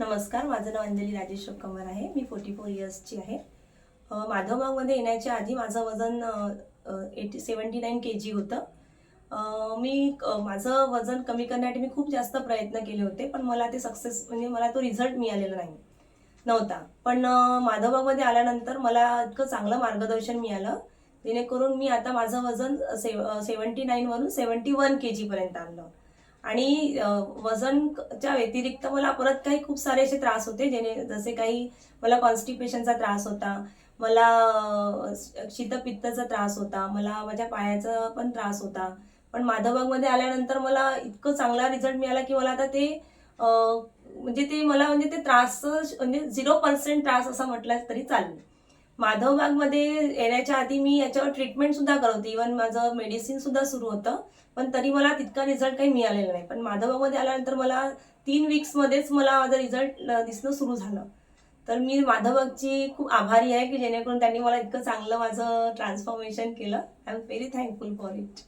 नमस्कार, माझं नाव अंजली राजेश कमर आहे. मी 44 इयर्सची आहे. माधवबागमध्ये येण्याच्या आधी माझं वजन 79 kg होतं. माझं वजन कमी करण्यासाठी मी खूप जास्त प्रयत्न केले होते, पण मला ते सक्सेस म्हणजे मला तो रिझल्ट मिळालेला नव्हता. पण माधवबागमध्ये आल्यानंतर मला इतकं चांगलं मार्गदर्शन मिळालं, जेणेकरून मी आता माझं वजन 79 वरून 71 kg पर्यंत आणलं. आणि वजनच्या व्यतिरिक्त मला परत काही खूप सारे असे त्रास होते, जसे काही मला कॉन्स्टिपेशनचा त्रास होता, मला शीतपित्ताचा त्रास होता, मला माझ्या पायाचा पण त्रास होता. पण माधवबागमध्ये आल्यानंतर मला इतकं चांगला रिझल्ट मिळाला की मला आता ते म्हणजे ते मला म्हणजे ते त्रास म्हणजे 0% त्रास असं म्हटलं तरी चालेल. माधवबागमध्ये येण्याच्या आधी मी याच्यावर ट्रीटमेंट सुद्धा करत होते. इव्हन माझं मेडिसिन सुद्धा सुरू होतं. पण तरी मला तितका रिझल्ट काही मिळालेला नाही. पण माधवबागमध्ये आल्यानंतर मला 3 वीक्समध्येच मला माझं रिझल्ट दिसणं सुरू झालं. तर मी माधवबागची खूप आभारी आहे की जेणेकरून त्यांनी मला इतकं चांगलं माझं ट्रान्सफॉर्मेशन केलं. I am very thankful for it.